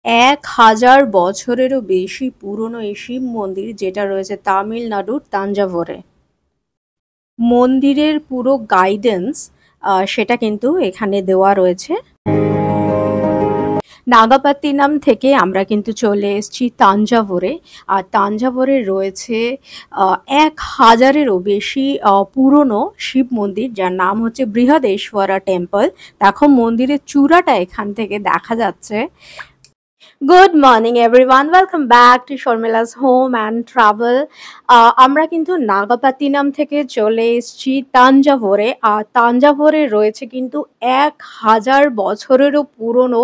1000 বছরেরও বেশি পুরনো এই শিব মন্দির, যেটা রয়েছে তামিলনাড়ুর তাঞ্জাভুরে। মন্দিরের পুরো গাইডেন্স সেটা কিন্তু এখানে দেওয়া রয়েছে। নাগাপত্তিনাম থেকে আমরা কিন্তু চলে এসেছি তাঞ্জাভুরে। আর তাঞ্জাভুরে রয়েছে 1000-এরও বেশি পুরনো শিব মন্দির, যার নাম হচ্ছে বৃহদেশ্বরা টেম্পল। দেখো মন্দিরের চূড়াটা এখান থেকে দেখা যাচ্ছে। Good morning everyone, welcome back to Sharmila's home and travel. আমরা কিন্তু নাগাপাতিনাম থেকে চলে এসেছি তাঞ্জাভুরে। আর তাঞ্জাভুরে রয়েছে কিন্তু 1000 বছরেরও পুরনো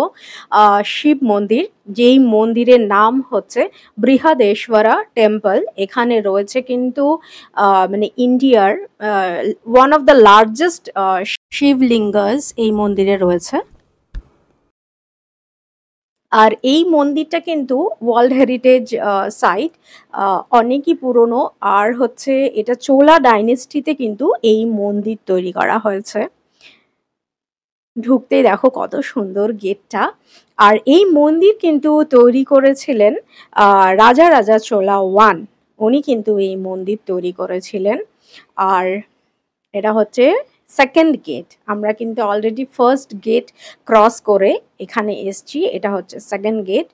শিব মন্দির, যেই মন্দিরের নাম হচ্ছে বৃহদেশ্বরা টেম্পল। এখানে রয়েছে কিন্তু মানে ইন্ডিয়ার ওয়ান অফ দ্য লার্জেস্ট শিবলিঙ্গাস এই মন্দিরে রয়েছে। আর এই মন্দিরটা কিন্তু ওয়ার্ল্ড হেরিটেজ সাইট, অনেকই পুরনো। আর হচ্ছে এটা চোলা ডাইনেস্টিতে কিন্তু এই মন্দির তৈরি করা হয়েছে। ঢুকতেই দেখো কত সুন্দর গেটটা। আর এই মন্দির কিন্তু তৈরি করেছিলেন রাজা রাজা চোলা ওয়ান। উনি কিন্তু এই মন্দির তৈরি করেছিলেন। আর এটা হচ্ছে সেকেন্ড গেট। আমরা কিন্তু অলরেডি ফার্স্ট গেট ক্রস করে এখানে এসছি, এটা হচ্ছে সেকেন্ড গেট।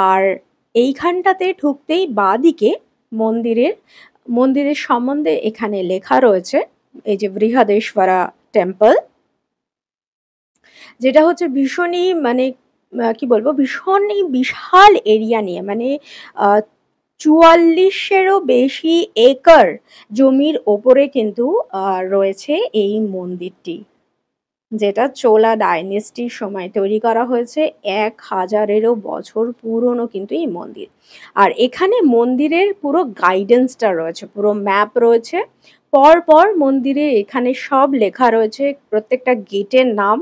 আর এইখানটাতে ঢুকতেই বাঁদিকে মন্দিরের মন্দিরের সম্বন্ধে এখানে লেখা রয়েছে, এই যে বৃহদেশ্বরা টেম্পল, যেটা হচ্ছে ভীষণই মানে কি বলবো, ভীষণই বিশাল এরিয়া নিয়ে, মানে 44-এরও বেশি একর জমির ওপরে কিন্তু রয়েছে এই মন্দিরটি, যেটা চোলা ডাইনেস্টির সময় তৈরি করা হয়েছে। 1000-এরও বছর পুরনো কিন্তু এই মন্দির। আর এখানে মন্দিরের পুরো গাইডেন্সটা রয়েছে, পুরো ম্যাপ রয়েছে। পর পর মন্দিরে এখানে সব লেখা রয়েছে, প্রত্যেকটা গেটের নাম,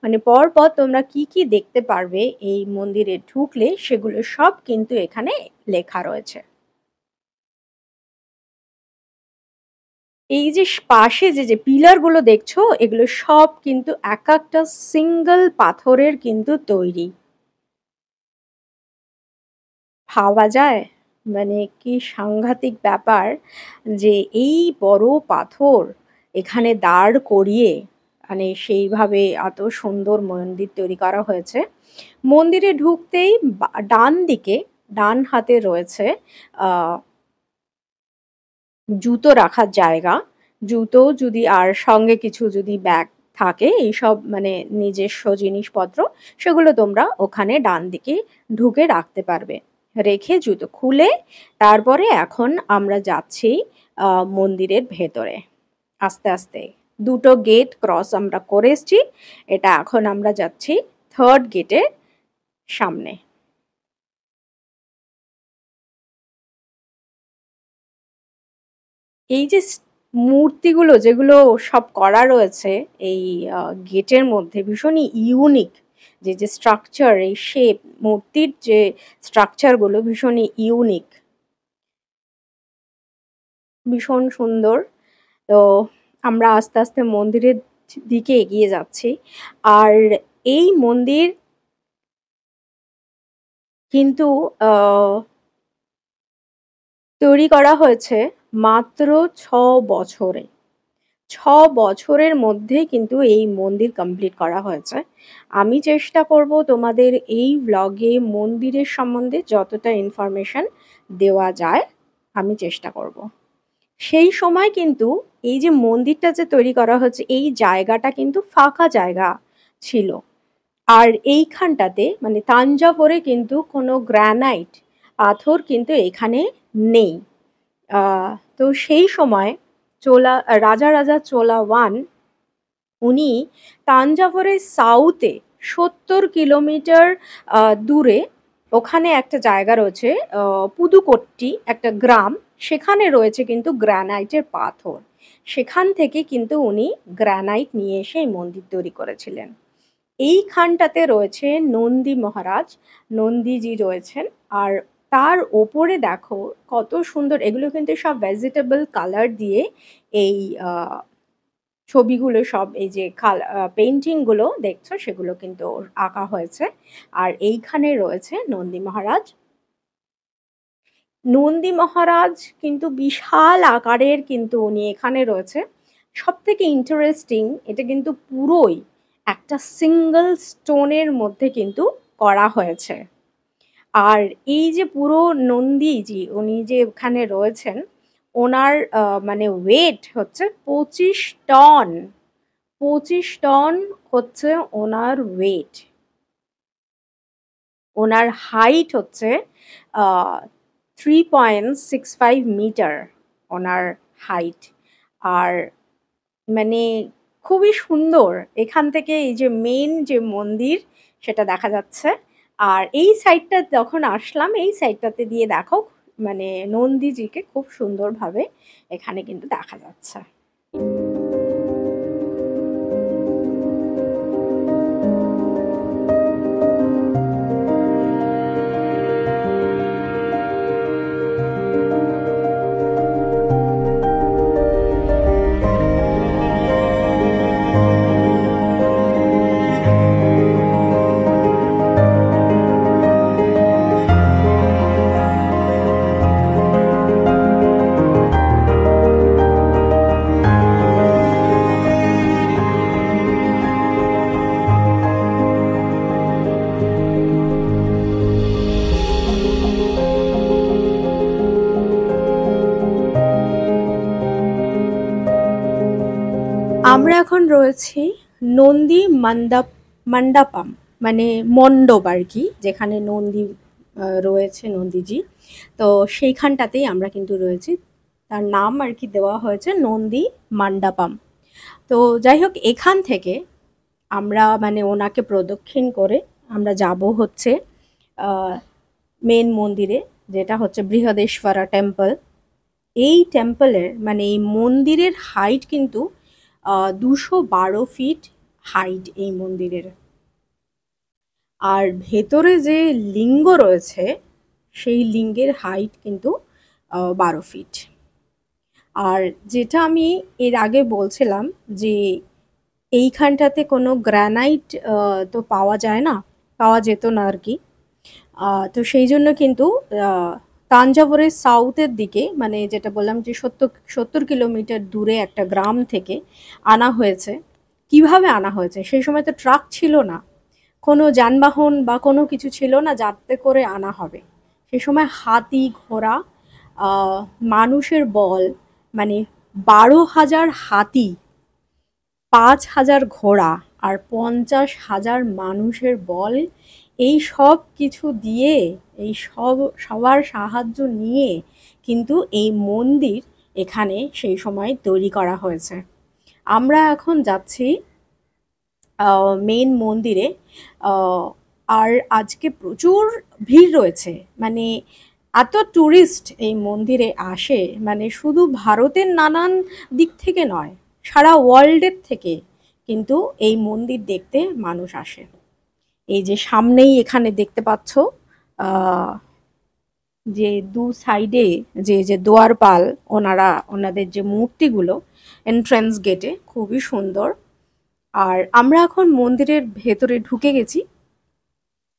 মানে পর পর তোমরা কি কি দেখতে পারবে এই মন্দিরে ঢুকলে সেগুলো সব কিন্তু এখানে লেখা রয়েছে। এই যে পাশে যে যে পিলার গুলো দেখছো, এগুলো সব কিন্তু এক একটা সিঙ্গেল পাথরের কিন্তু তৈরি। ভাবা যায় মানে কি সাংঘাতিক ব্যাপার, যে এই বড় পাথর এখানে দাঁড় করিয়ে মানে সেইভাবে এত সুন্দর মন্দির তৈরি করা হয়েছে। মন্দিরে ঢুকতেই ডান দিকে, ডান হাতে রয়েছে আহ জুতো রাখার জায়গা। জুতো যদি আর সঙ্গে কিছু যদি ব্যাগ থাকে, এইসব মানে নিজস্ব জিনিসপত্র, সেগুলো তোমরা ওখানে ডান দিকে ঢুকে রাখতে পারবে। রেখে জুতো খুলে তারপরে এখন আমরা যাচ্ছি মন্দিরের ভেতরে। আস্তে আস্তে দুটো গেট ক্রস আমরা করে এসছি। এটা এখন আমরা যাচ্ছি থার্ড গেটের সামনে। এই যে মূর্তিগুলো যেগুলো সব করা রয়েছে এই গেটের মধ্যে, ভীষণই ইউনিক। যে যে স্ট্রাকচার, এই শেপ, মূর্তির যে স্ট্রাকচারগুলো ভীষণই ইউনিক, ভীষণ সুন্দর। তো আমরা আস্তে আস্তে মন্দিরের দিকে এগিয়ে যাচ্ছি। আর এই মন্দির কিন্তু তৈরি করা হয়েছে মাত্র 6 বছরে। 6 বছরের মধ্যে কিন্তু এই মন্দির কমপ্লিট করা হয়েছে। আমি চেষ্টা করব তোমাদের এই ব্লগে মন্দিরের সম্বন্ধে যতটা ইনফরমেশন দেওয়া যায়, আমি চেষ্টা করব। সেই সময় কিন্তু এই যে মন্দিরটা যে তৈরি করা হচ্ছে, এই জায়গাটা কিন্তু ফাঁকা জায়গা ছিল। আর এইখানটাতে মানে তাঞ্জাভুরে কিন্তু কোনো গ্রানাইট পাথর কিন্তু এখানে নেই। তো সেই সময় চোলা রাজা রাজা চোলা ওয়ান, উনি তাঞ্জাভুরের সাউথে 70 কিলোমিটার দূরে ওখানে একটা জায়গা রয়েছে, পুদুকোট্টি একটা গ্রাম, সেখানে রয়েছে কিন্তু গ্রানাইটের পাথর। সেখান থেকে কিন্তু উনি গ্রানাইট নিয়ে এসে এই মন্দির তৈরি করেছিলেন। এইখানটাতে রয়েছে নন্দী মহারাজ, নন্দীজি রয়েছেন। আর তার ওপরে দেখো কত সুন্দর, এগুলো কিন্তু সব ভেজিটেবল কালার দিয়ে এই ছবিগুলো সব এই যে পেইন্টিংগুলো দেখছো সেগুলো কিন্তু আঁকা হয়েছে। আর এইখানে রয়েছে নন্দী মহারাজ। নন্দী মহারাজ কিন্তু বিশাল আকারের, কিন্তু উনি এখানে রয়েছে। সবথেকে ইন্টারেস্টিং, এটা কিন্তু পুরোই একটা সিঙ্গল স্টোনের মধ্যে কিন্তু করা হয়েছে। আর এই যে পুরো নন্দীজি উনি যে এখানে রয়েছেন, ওনার মানে ওয়েট হচ্ছে 25 টন। 25 টন হচ্ছে ওনার ওয়েট। ওনার হাইট হচ্ছে 3.65 মিটার ওনার হাইট। আর মানে খুবই সুন্দর। এখান থেকে এই যে মেন যে মন্দির সেটা দেখা যাচ্ছে। আর এই সাইডটা যখন আসলাম, এই সাইডটাতে দিয়ে দেখো মানে নন্দীজিকে খুব সুন্দরভাবে এখানে কিন্তু দেখা যাচ্ছে। আমরা এখন রয়েছি নন্দী মণ্ডপম, মানে মণ্ডপ আর কি, যেখানে নন্দী রয়েছে নন্দীজি। তো সেইখানটাতেই আমরা কিন্তু রয়েছি। তার নাম আর কি দেওয়া হয়েছে নন্দী মণ্ডপম। তো যাই হোক, এখান থেকে আমরা মানে ওনাকে প্রদক্ষিণ করে আমরা যাব হচ্ছে মেন মন্দিরে, যেটা হচ্ছে বৃহদেশ্বরা টেম্পল। এই টেম্পলের মানে এই মন্দিরের হাইট কিন্তু 212 ফিট হাইট এই মন্দিরের। আর ভেতরে যে লিঙ্গ রয়েছে সেই লিঙ্গের হাইট কিন্তু 12 ফিট। আর যেটা আমি এর আগে বলছিলাম যে এইখানটাতে কোনো গ্রানাইট তো পাওয়া যায় না, পাওয়া যেত না আর কি। তো সেই জন্য কিন্তু তাঞ্জাভুরের সাউথের দিকে, মানে যেটা বললাম যে 70 কিলোমিটার দূরে একটা গ্রাম থেকে আনা হয়েছে। কিভাবে আনা হয়েছে? সেই সময় তো ট্রাক ছিল না, কোনো যানবাহন বা কোনো কিছু ছিল না যাতে করে আনা হবে। সেই সময় হাতি, ঘোড়া, মানুষের বল, মানে 12,000 হাতি, 5,000 ঘোড়া আর 50,000 মানুষের বল, এই সব কিছু দিয়ে, এই সবার সাহায্য নিয়ে কিন্তু এই মন্দির এখানে সেই সময় তৈরি করা হয়েছে। আমরা এখন যাচ্ছি মেন মন্দিরে। আর আজকে প্রচুর ভিড় রয়েছে, মানে এত ট্যুরিস্ট এই মন্দিরে আসে, মানে শুধু ভারতের নানান দিক থেকে নয়, সারা ওয়ার্ল্ডের থেকে কিন্তু এই মন্দির দেখতে মানুষ আসে। এই যে সামনেই এখানে দেখতে পাচ্ছ যে দু সাইডে যে যে দোয়ারপাল, ওনাদের যে মূর্তিগুলো এন্ট্রান্স গেটে, খুবই সুন্দর। আর আমরা এখন মন্দিরের ভেতরে ঢুকে গেছি,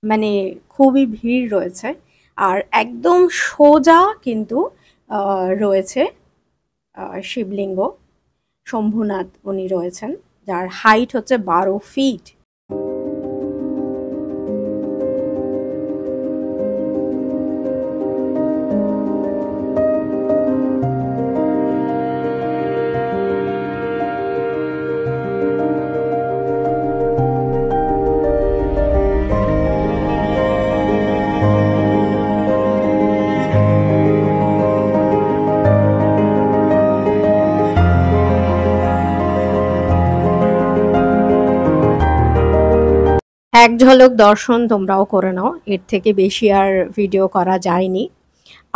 মানে খুবই ভিড় রয়েছে। আর একদম সোজা কিন্তু রয়েছে শিবলিঙ্গ, শম্ভুনাথ উনি রয়েছেন, যার হাইট হচ্ছে 12 ফিট। এক ঝলক দর্শন তোমরাও করে নাও, এর থেকে বেশি আর ভিডিও করা যায়নি।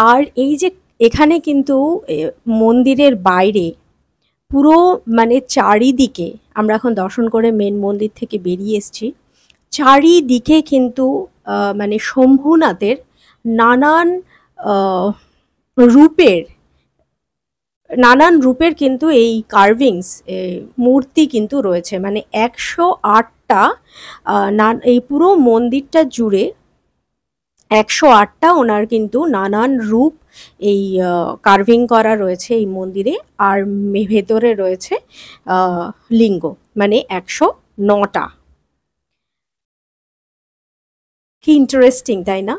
আর এই যে এখানে কিন্তু মন্দিরের বাইরে পুরো মানে চারিদিকে, আমরা এখন দর্শন করে মেন মন্দির থেকে বেরিয়ে এসেছি, চারিদিকে কিন্তু মানে শম্ভুনাথের নানান রূপের নানান রূপের কিন্তু এই কার্ভিংস মূর্তি কিন্তু রয়েছে, মানে 108টা এই পুরো মন্দিরটা জুড়ে 108টা ওনার কিন্তু নানান রূপ এই কার্ভিং করা রয়েছে এই মন্দিরে। আর ভেতরে রয়েছে লিঙ্গ, মানে 109টা। কি ইন্টারেস্টিং, তাই না?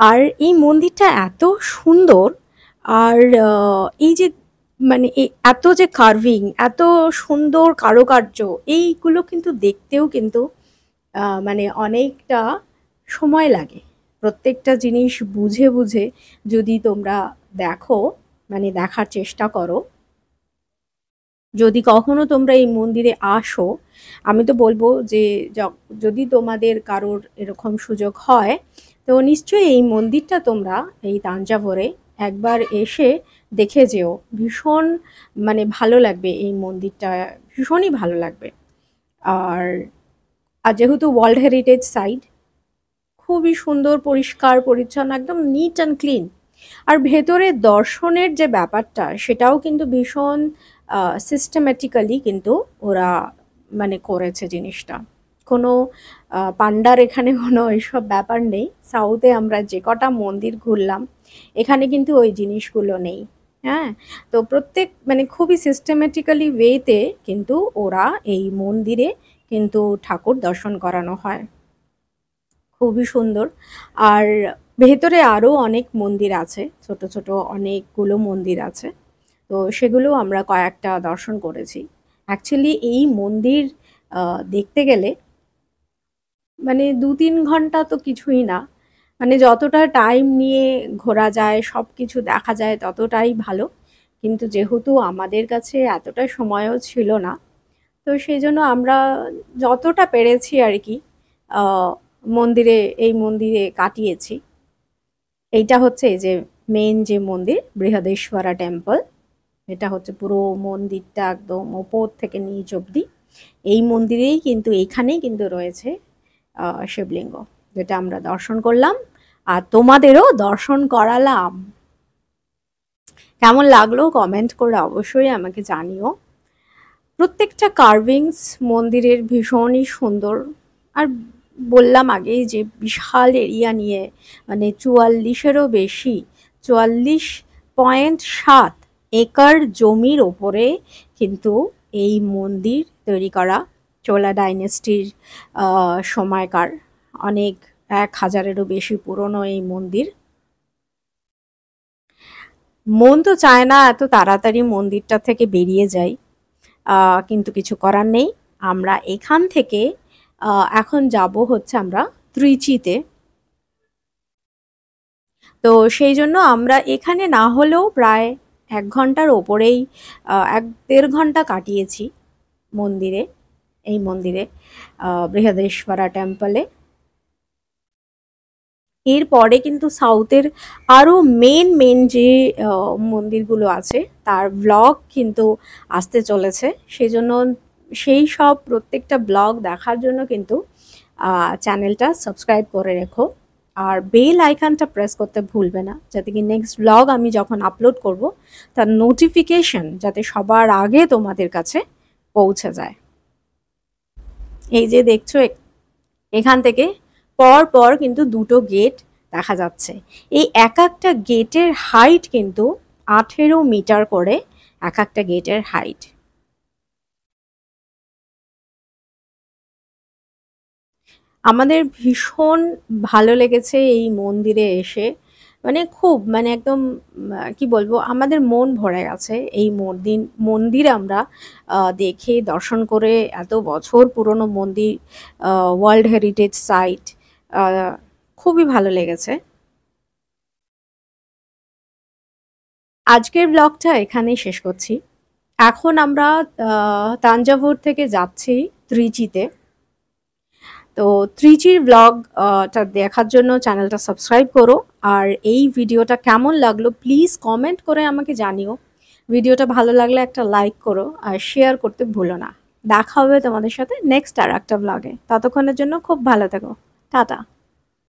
আর এই মন্দিরটা এত সুন্দর, আর এই যে মানে এত যে কার্ভিং, এত সুন্দর কারুকার্য, এইগুলো কিন্তু দেখতেও কিন্তু মানে অনেকটা সময় লাগে। প্রত্যেকটা জিনিস বুঝে বুঝে যদি তোমরা দেখো, মানে দেখার চেষ্টা করো, যদি কখনো তোমরা এই মন্দিরে আসো, আমি তো বলবো যে যদি তোমাদের কারোর এরকম সুযোগ হয়, তো নিশ্চয়ই এই মন্দিরটা তোমরা এই তাঞ্জাভুরে একবার এসে দেখে যেও। ভীষণ মানে ভালো লাগবে এই মন্দিরটা, ভীষণই ভালো লাগবে। আর আর যেহেতু ওয়ার্ল্ড হেরিটেজ সাইট, খুবই সুন্দর, পরিষ্কার পরিচ্ছন্ন, একদম নিট অ্যান্ড ক্লিন। আর ভেতরে দর্শনের যে ব্যাপারটা, সেটাও কিন্তু ভীষণ সিস্টেম্যাটিক্যালি কিন্তু ওরা মানে করেছে জিনিসটা। কোনো পান্ডার এখানে কোনো এইসব ব্যাপার নেই। সাউথে আমরা যে কটা মন্দির ঘুরলাম, এখানে কিন্তু ওই জিনিসগুলো নেই। হ্যাঁ, তো প্রত্যেক মানে খুবই সিস্টেম্যাটিক্যালি ওয়েতে কিন্তু ওরা এই মন্দিরে কিন্তু ঠাকুর দর্শন করানো হয়। খুবই সুন্দর। আর ভেতরে আরও অনেক মন্দির আছে, ছোট ছোট অনেকগুলো মন্দির আছে। তো সেগুলো আমরা কয়েকটা দর্শন করেছি। অ্যাকচুয়ালি এই মন্দির দেখতে গেলে মানে 2-3 ঘন্টা তো কিছুই না, মানে যতটা টাইম নিয়ে ঘোরা যায়, সব কিছু দেখা যায়, ততটাই ভালো। কিন্তু যেহেতু আমাদের কাছে এতটা সময়ও ছিল না, তো সেই জন্য আমরা যতটা পেরেছি আর কি মন্দিরে, এই মন্দিরে কাটিয়েছি। এইটা হচ্ছে এই যে মেন যে মন্দির, বৃহদেশ্বরা টেম্পল। এটা হচ্ছে পুরো মন্দিরটা একদম ওপর থেকে নিচ অব্দি। এই মন্দিরেই কিন্তু, এইখানেই কিন্তু রয়েছে শিবলিঙ্গ, যেটা আমরা দর্শন করলাম আর তোমাদেরও দর্শন করালাম। কেমন লাগলো কমেন্ট করে অবশ্যই আমাকে জানিও। প্রত্যেকটা কার্ভিংস মন্দিরের ভীষণই সুন্দর। আর বললাম আগেই যে বিশাল এরিয়া নিয়ে, মানে 44-এরও বেশি, 44.7 একর জমির ওপরে কিন্তু এই মন্দির তৈরি করা। চোলা ডাইনেস্টির সময়কার, অনেক 1000-এরও বেশি পুরনো এই মন্দির। মন তো চায় না এত তাড়াতাড়ি মন্দিরটা থেকে বেরিয়ে যাই, কিন্তু কিছু করার নেই। আমরা এখান থেকে এখন যাব হচ্ছে আমরা ত্রিচিতে। তো সেই জন্য আমরা এখানে না হলেও প্রায় 1 ঘন্টার ওপরেই 1-1.5 ঘন্টা কাটিয়েছি মন্দিরে, এই মন্দিরে বৃহদেশ্বরা টেম্পলে। এরপরে কিন্তু সাউথের আরও মেন যে মন্দিরগুলো আছে তার ব্লগ কিন্তু আসতে চলেছে। সেই জন্য সেই সব প্রত্যেকটা ব্লগ দেখার জন্য কিন্তু চ্যানেলটা সাবস্ক্রাইব করে রেখো, আর বেল আইকনটা প্রেস করতে ভুলবে না, যাতে কি নেক্সট ব্লগ আমি যখন আপলোড করব তার নোটিফিকেশন যাতে সবার আগে তোমাদের কাছে পৌঁছে যায়। এই যে দেখছো, এখান থেকে পর পর কিন্তু 2টো গেট দেখা যাচ্ছে। এই এক একটা গেটের হাইট কিন্তু 18 মিটার করে, এক একটা গেটের হাইট। আমাদের ভীষণ ভালো লেগেছে এই মন্দিরে এসে, মানে খুব, মানে একদম কি বলবো, আমাদের মন ভরে গেছে এই মন্দির আমরা দেখে দর্শন করে। এত বছর পুরনো মন্দির, ওয়ার্ল্ড হেরিটেজ সাইট, খুবই ভালো লেগেছে। আজকের ব্লগটা এখানেই শেষ করছি। এখন আমরা তাঞ্জাভুর থেকে যাচ্ছি ত্রিচিতে। তো ত্রিচির ব্লগটা দেখার জন্য চ্যানেলটা সাবস্ক্রাইব করো। আর এই ভিডিওটা কেমন লাগলো প্লিজ কমেন্ট করে আমাকে জানিও। ভিডিওটা ভালো লাগলে একটা লাইক করো আর শেয়ার করতে ভুলো না। দেখা হবে তোমাদের সাথে নেক্সট আর একটা ব্লগে। ততক্ষণের জন্য খুব ভালো থেকো। টাটা।